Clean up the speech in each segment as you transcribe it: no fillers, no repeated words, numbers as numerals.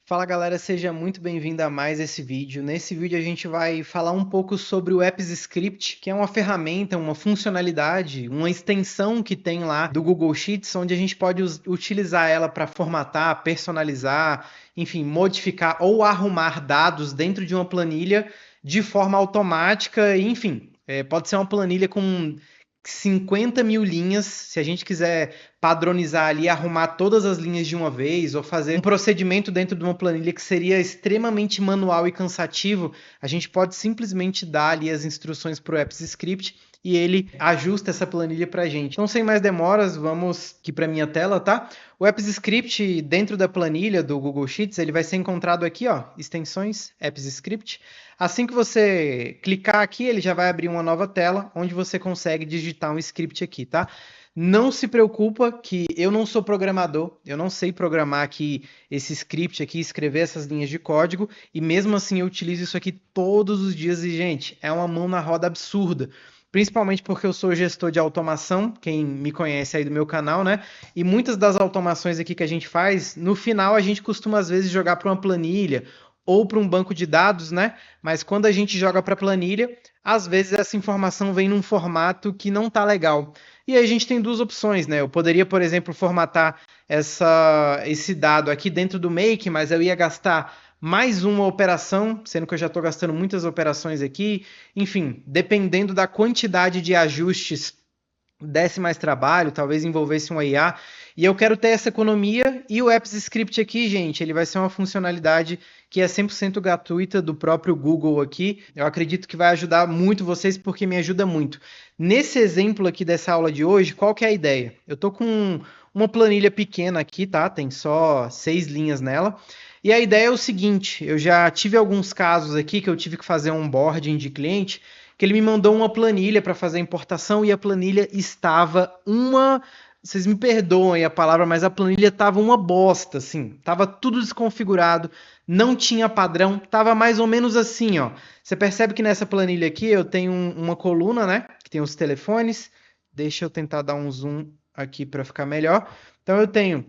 Fala galera, seja muito bem-vindo a mais esse vídeo. Nesse vídeo a gente vai falar um pouco sobre o Apps Script, que é uma ferramenta, uma funcionalidade, uma extensão que tem lá do Google Sheets, onde a gente pode utilizar ela para formatar, personalizar, enfim, modificar ou arrumar dados dentro de uma planilha de forma automática, enfim. Pode ser uma planilha com 50 mil linhas, se a gente quiser padronizar ali, arrumar todas as linhas de uma vez, ou fazer um procedimento dentro de uma planilha que seria extremamente manual e cansativo, a gente pode simplesmente dar ali as instruções para o Apps Script e ele ajusta essa planilha para a gente. Então, sem mais demoras, vamos aqui para minha tela, tá? O Apps Script dentro da planilha do Google Sheets, ele vai ser encontrado aqui, ó, extensões, Apps Script. Assim que você clicar aqui, ele já vai abrir uma nova tela, onde você consegue digitar um script aqui, tá? Não se preocupa que eu não sou programador, eu não sei programar aqui esse script aqui, escrever essas linhas de código, e mesmo assim eu utilizo isso aqui todos os dias e, gente, é uma mão na roda absurda. Principalmente porque eu sou gestor de automação, quem me conhece aí do meu canal, né? E muitas das automações aqui que a gente faz, no final a gente costuma às vezes jogar para uma planilha ou para um banco de dados, né? Mas quando a gente joga para a planilha, às vezes essa informação vem num formato que não tá legal. E aí a gente tem duas opções, né? Eu poderia, por exemplo, formatar esse dado aqui dentro do Make, mas eu ia gastar mais uma operação, sendo que eu já estou gastando muitas operações aqui. Enfim, dependendo da quantidade de ajustes, desse mais trabalho, talvez envolvesse um IA. E eu quero ter essa economia, e o Apps Script aqui, gente, ele vai ser uma funcionalidade que é 100% gratuita do próprio Google aqui. Eu acredito que vai ajudar muito vocês, porque me ajuda muito. Nesse exemplo aqui dessa aula de hoje, qual que é a ideia? Eu tô com uma planilha pequena aqui, tá? Tem só 6 linhas nela. E a ideia é o seguinte, eu já tive alguns casos aqui que eu tive que fazer um onboarding de cliente, que ele me mandou uma planilha para fazer a importação e a planilha estava uma... Vocês me perdoem a palavra, mas a planilha estava uma bosta, assim. Tava tudo desconfigurado, não tinha padrão, tava mais ou menos assim, ó. Você percebe que nessa planilha aqui eu tenho uma coluna, né? Que tem os telefones. Deixa eu tentar dar um zoom aqui para ficar melhor. Então eu tenho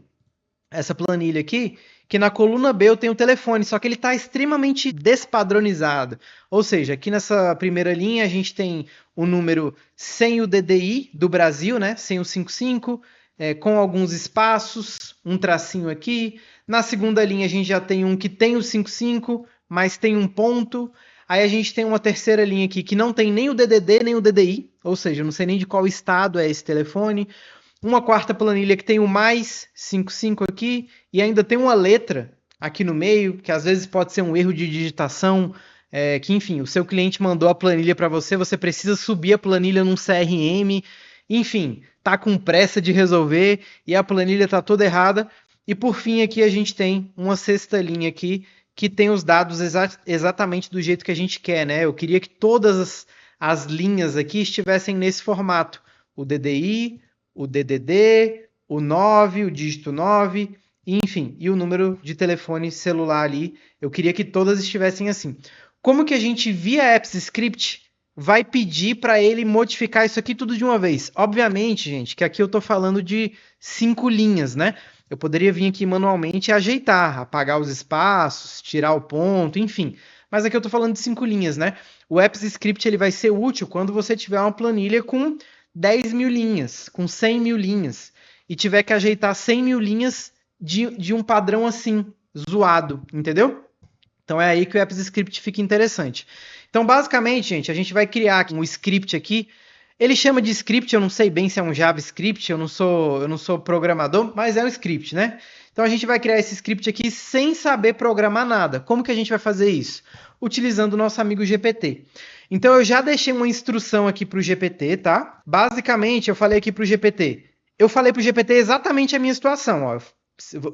essa planilha aqui, que na coluna B eu tenho o telefone, só que ele está extremamente despadronizado. Ou seja, aqui nessa primeira linha a gente tem o número sem o DDI do Brasil, né? Sem o 55, com alguns espaços, um tracinho aqui. Na segunda linha a gente já tem um que tem o 55, mas tem um ponto. Aí a gente tem uma terceira linha aqui que não tem nem o DDD nem o DDI, ou seja, eu não sei nem de qual estado é esse telefone. Uma quarta planilha que tem o mais 55 aqui e ainda tem uma letra aqui no meio, que às vezes pode ser um erro de digitação, que enfim, o seu cliente mandou a planilha para você, você precisa subir a planilha num CRM, enfim, tá com pressa de resolver e a planilha tá toda errada. E por fim aqui a gente tem uma sexta linha aqui que tem os dados exatamente do jeito que a gente quer, né? Eu queria que todas as linhas aqui estivessem nesse formato. O DDI, o DDD, o 9, o dígito 9, enfim, e o número de telefone celular ali. Eu queria que todas estivessem assim. Como que a gente, via Apps Script, vai pedir para ele modificar isso aqui tudo de uma vez? Obviamente, gente, que aqui eu estou falando de 5 linhas, né? Eu poderia vir aqui manualmente e ajeitar, apagar os espaços, tirar o ponto, enfim. Mas aqui eu estou falando de 5 linhas, né? O Apps Script ele vai ser útil quando você tiver uma planilha com 10 mil linhas, com 100 mil linhas, e tiver que ajeitar 100 mil linhas de um padrão assim, zoado, entendeu? Então é aí que o Apps Script fica interessante. Então, basicamente, gente, a gente vai criar um script aqui. Ele chama de script, eu não sei bem se é um JavaScript, eu não sou programador, mas é um script, né? Então a gente vai criar esse script aqui sem saber programar nada. Como que a gente vai fazer isso? Utilizando o nosso amigo GPT. Então eu já deixei uma instrução aqui para o GPT, tá? Basicamente, eu falei aqui para o GPT. Eu falei para o GPT exatamente a minha situação, ó.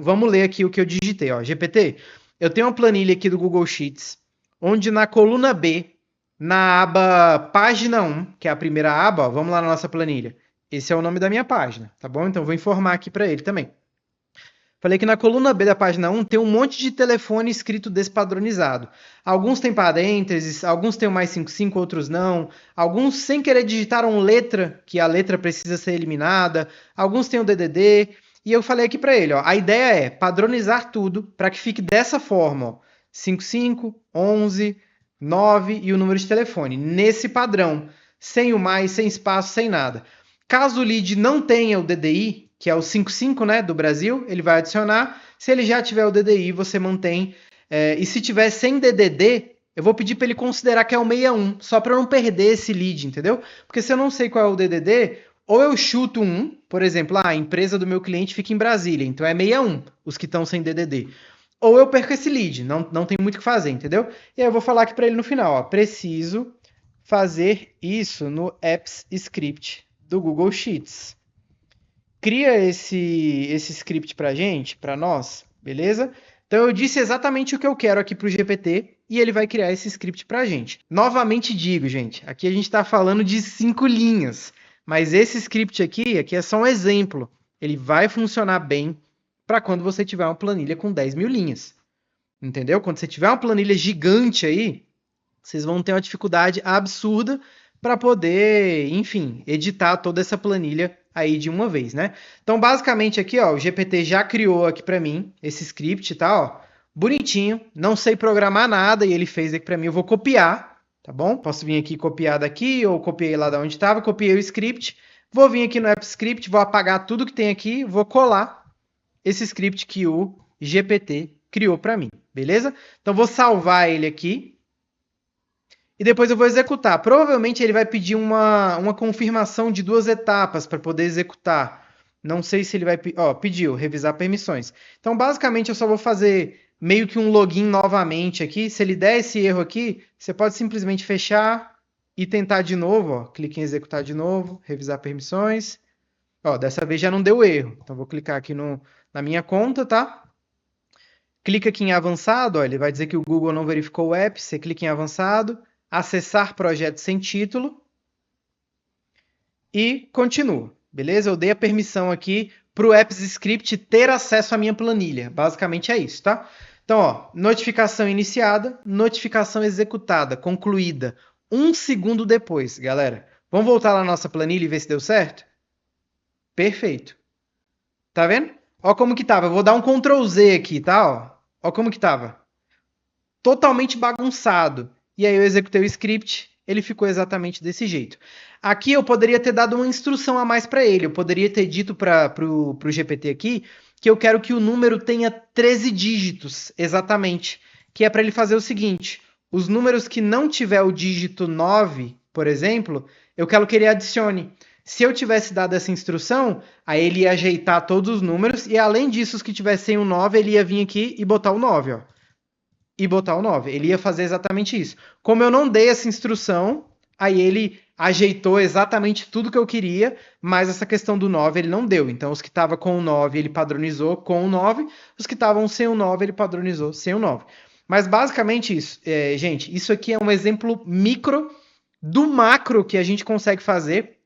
Vamos ler aqui o que eu digitei, ó. GPT, eu tenho uma planilha aqui do Google Sheets, onde na coluna B, na aba página 1, que é a primeira aba, ó, vamos lá na nossa planilha. Esse é o nome da minha página, tá bom? Então vou informar aqui para ele também. Falei que na coluna B da página 1 tem um monte de telefone escrito despadronizado. Alguns têm parênteses, alguns têm o mais 55, outros não. Alguns sem querer digitaram letra, que a letra precisa ser eliminada. Alguns têm o DDD. E eu falei aqui para ele, ó, a ideia é padronizar tudo para que fique dessa forma, ó, 55, 11, 9 e o número de telefone, nesse padrão, sem o mais, sem espaço, sem nada. Caso o lead não tenha o DDI, que é o 55, né, do Brasil, ele vai adicionar. Se ele já tiver o DDI, você mantém. E se tiver sem DDD, eu vou pedir para ele considerar que é o 61, só para eu não perder esse lead, entendeu? Porque se eu não sei qual é o DDD, ou eu chuto um, por exemplo, a empresa do meu cliente fica em Brasília, então é 61, os que estão sem DDD. Ou eu perco esse lead, não tem muito o que fazer, entendeu? E aí eu vou falar aqui para ele no final, ó, preciso fazer isso no Apps Script do Google Sheets. Cria esse script para gente, para nós, beleza? Então eu disse exatamente o que eu quero aqui para o GPT e ele vai criar esse script para a gente. Novamente digo, gente, aqui a gente está falando de 5 linhas, mas esse script aqui é só um exemplo. Ele vai funcionar bem para quando você tiver uma planilha com 10 mil linhas. Entendeu? Quando você tiver uma planilha gigante aí, vocês vão ter uma dificuldade absurda para poder, enfim, editar toda essa planilha aí de uma vez, né? Então, basicamente aqui, ó, o GPT já criou aqui para mim esse script, tá, ó, bonitinho, não sei programar nada e ele fez aqui para mim, eu vou copiar, tá bom? Posso vir aqui copiar daqui ou copiei lá de onde estava, copiei o script, vou vir aqui no App Script, vou apagar tudo que tem aqui, vou colar esse script que o GPT criou para mim, beleza? Então, vou salvar ele aqui. E depois eu vou executar. Provavelmente ele vai pedir uma confirmação de 2 etapas para poder executar. Não sei se ele vai... Ó, pediu, revisar permissões. Então, basicamente, eu só vou fazer meio que um login novamente aqui. Se ele der esse erro aqui, você pode simplesmente fechar e tentar de novo. Ó. Clique em executar de novo, revisar permissões. Ó, dessa vez já não deu erro. Então, vou clicar aqui na minha conta, tá? Clica aqui em avançado. Ó, ele vai dizer que o Google não verificou o app. Você clica em avançado. Acessar projeto sem título e continua, beleza? Eu dei a permissão aqui para o Apps Script ter acesso à minha planilha. Basicamente é isso, tá? Então, ó, notificação iniciada, notificação executada, concluída. 1 segundo depois, galera. Vamos voltar lá na nossa planilha e ver se deu certo? Perfeito. Tá vendo? Ó como que tava. Eu vou dar um Ctrl Z aqui, tá? Ó como que tava. Totalmente bagunçado. E aí eu executei o script, ele ficou exatamente desse jeito. Aqui eu poderia ter dado uma instrução a mais para ele. Eu poderia ter dito para o GPT aqui que eu quero que o número tenha 13 dígitos, exatamente. Que é para ele fazer o seguinte, os números que não tiver o dígito 9, por exemplo, eu quero que ele adicione. Se eu tivesse dado essa instrução, aí ele ia ajeitar todos os números e além disso, os que tivessem o 9, ele ia vir aqui e botar o 9, ó. E botar o 9. Ele ia fazer exatamente isso. Como eu não dei essa instrução, aí ele ajeitou exatamente tudo que eu queria, mas essa questão do 9 ele não deu. Então, os que estavam com o 9, ele padronizou com o 9. Os que estavam sem o 9, ele padronizou sem o 9. Mas, basicamente, isso. Gente, isso aqui é um exemplo micro do macro que a gente consegue fazer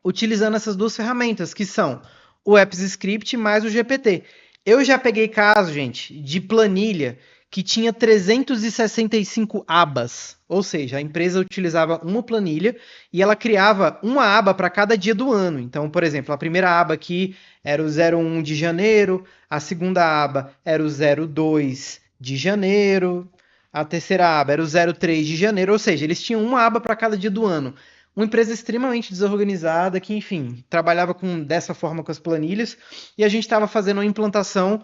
utilizando essas duas ferramentas, que são o Apps Script mais o GPT. Eu já peguei caso, gente, de planilha que tinha 365 abas, ou seja, a empresa utilizava uma planilha e ela criava uma aba para cada dia do ano. Então, por exemplo, a primeira aba aqui era o 01 de janeiro, a segunda aba era o 02 de janeiro, a terceira aba era o 03 de janeiro, ou seja, eles tinham uma aba para cada dia do ano. Uma empresa extremamente desorganizada que, enfim, trabalhava dessa forma com as planilhas e a gente estava fazendo uma implantação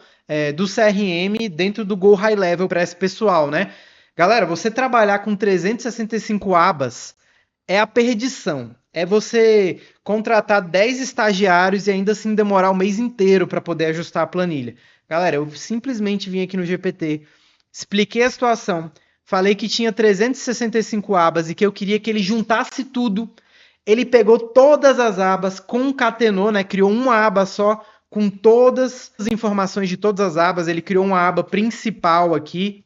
do CRM dentro do Go High Level para esse pessoal, né? Galera, você trabalhar com 365 abas é a perdição. É você contratar 10 estagiários e ainda assim demorar o mês inteiro para poder ajustar a planilha. Galera, eu simplesmente vim aqui no GPT, expliquei a situação, falei que tinha 365 abas e que eu queria que ele juntasse tudo. Ele pegou todas as abas, concatenou, né? Criou uma aba só com todas as informações de todas as abas. Ele criou uma aba principal aqui.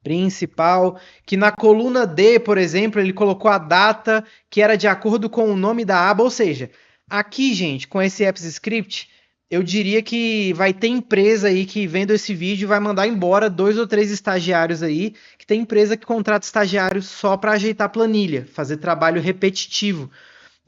Principal, que na coluna D, por exemplo, ele colocou a data que era de acordo com o nome da aba. Ou seja, aqui, gente, com esse Apps Script, eu diria que vai ter empresa aí que vendo esse vídeo vai mandar embora 2 ou 3 estagiários aí, que tem empresa que contrata estagiários só para ajeitar planilha, fazer trabalho repetitivo.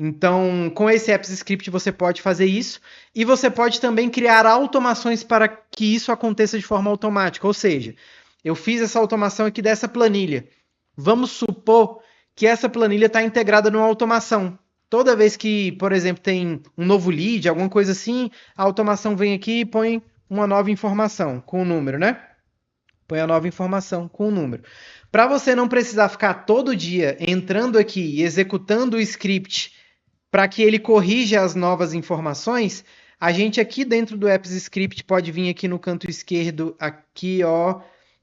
Então, com esse Apps Script você pode fazer isso e você pode também criar automações para que isso aconteça de forma automática. Ou seja, eu fiz essa automação aqui dessa planilha. Vamos supor que essa planilha está integrada numa automação. Toda vez que, por exemplo, tem um novo lead, alguma coisa assim, a automação vem aqui e põe uma nova informação com o número, né? Põe a nova informação com o número. Para você não precisar ficar todo dia entrando aqui e executando o script para que ele corrija as novas informações, a gente aqui dentro do Apps Script pode vir aqui no canto esquerdo, aqui ó,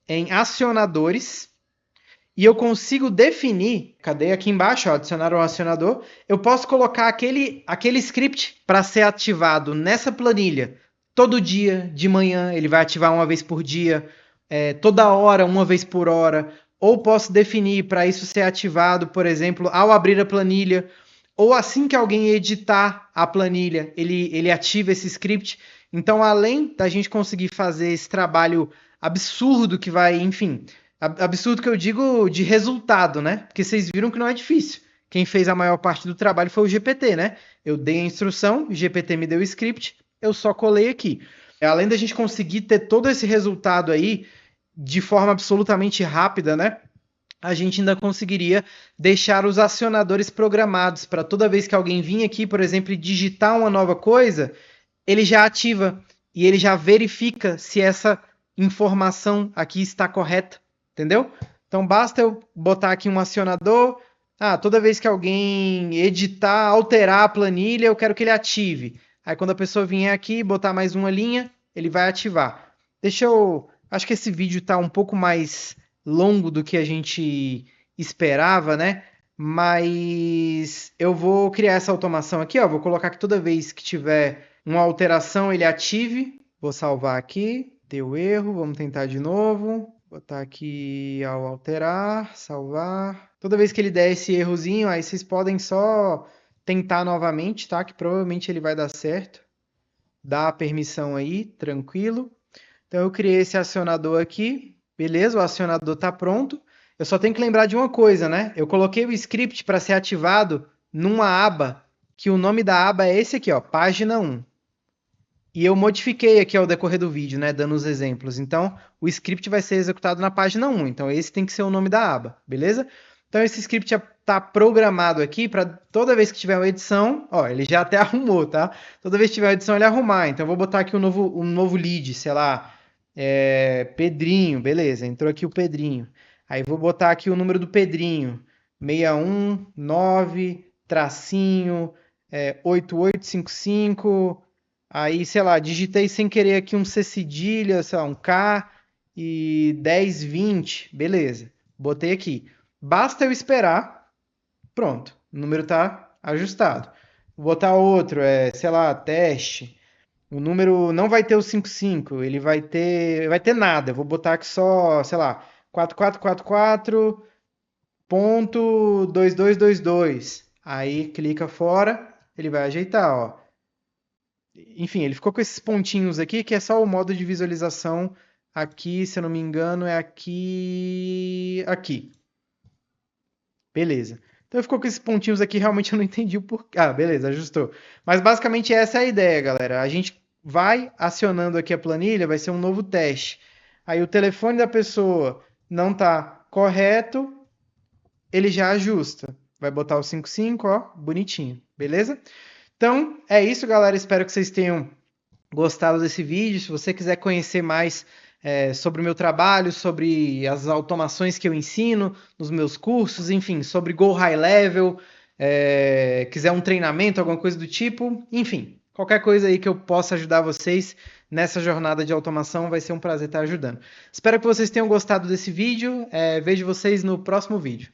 em acionadores, e eu consigo definir, cadê aqui embaixo, ó, adicionar um acionador, eu posso colocar aquele script para ser ativado nessa planilha todo dia, de manhã, ele vai ativar uma vez por dia, toda hora, uma vez por hora, ou posso definir para isso ser ativado, por exemplo, ao abrir a planilha, ou assim que alguém editar a planilha, ele ativa esse script. Então, além da gente conseguir fazer esse trabalho absurdo que vai, enfim, absurdo que eu digo de resultado, né? Porque vocês viram que não é difícil. Quem fez a maior parte do trabalho foi o GPT, né? Eu dei a instrução, o GPT me deu o script, eu só colei aqui. Além da gente conseguir ter todo esse resultado aí de forma absolutamente rápida, né? A gente ainda conseguiria deixar os acionadores programados para toda vez que alguém vir aqui, por exemplo, e digitar uma nova coisa, ele já ativa e ele já verifica se essa informação aqui está correta, entendeu? Então basta eu botar aqui um acionador, toda vez que alguém editar, alterar a planilha, eu quero que ele ative. Aí quando a pessoa vier aqui, botar mais uma linha, ele vai ativar. Acho que esse vídeo está um pouco mais longo do que a gente esperava, né? Mas eu vou criar essa automação aqui, ó. Vou colocar que toda vez que tiver uma alteração, ele ative. Vou salvar aqui. Deu erro, vamos tentar de novo. Botar aqui ao alterar, salvar. Toda vez que ele der esse errozinho, aí vocês podem só tentar novamente, tá? Que provavelmente ele vai dar certo. Dá a permissão aí, tranquilo. Então eu criei esse acionador aqui. Beleza, o acionador está pronto. Eu só tenho que lembrar de uma coisa, né? Eu coloquei o script para ser ativado numa aba, que o nome da aba é esse aqui, ó, página 1. E eu modifiquei aqui ao decorrer do vídeo, né, dando os exemplos. Então, o script vai ser executado na página 1. Então, esse tem que ser o nome da aba, beleza? Então, esse script já está programado aqui para toda vez que tiver uma edição, ó, ele já até arrumou, tá? Toda vez que tiver uma edição, ele arrumar. Então, eu vou botar aqui um novo lead, sei lá, Pedrinho, beleza, entrou aqui o Pedrinho. Aí vou botar aqui o número do Pedrinho, 619-8855, aí, sei lá, digitei sem querer aqui um C cedilha, sei lá, um K e 1020, beleza, botei aqui. Basta eu esperar, pronto, o número está ajustado. Vou botar outro, sei lá, teste. O número não vai ter o 55, ele vai ter nada. Eu vou botar aqui só, sei lá, 4444.2222. Aí clica fora, ele vai ajeitar, ó. Enfim, ele ficou com esses pontinhos aqui, que é só o modo de visualização aqui, se eu não me engano, é aqui. Beleza. Então ficou com esses pontinhos aqui, realmente eu não entendi o porquê. Ah, beleza, ajustou. Mas basicamente essa é a ideia, galera. A gente vai acionando aqui a planilha, vai ser um novo teste. Aí o telefone da pessoa não está correto, ele já ajusta. Vai botar o 55, ó, bonitinho, beleza? Então é isso, galera. Espero que vocês tenham gostado desse vídeo. Se você quiser conhecer mais sobre o meu trabalho, sobre as automações que eu ensino nos meus cursos, enfim, sobre Go High Level, quiser um treinamento, alguma coisa do tipo, enfim, qualquer coisa aí que eu possa ajudar vocês nessa jornada de automação, vai ser um prazer estar ajudando. Espero que vocês tenham gostado desse vídeo, vejo vocês no próximo vídeo.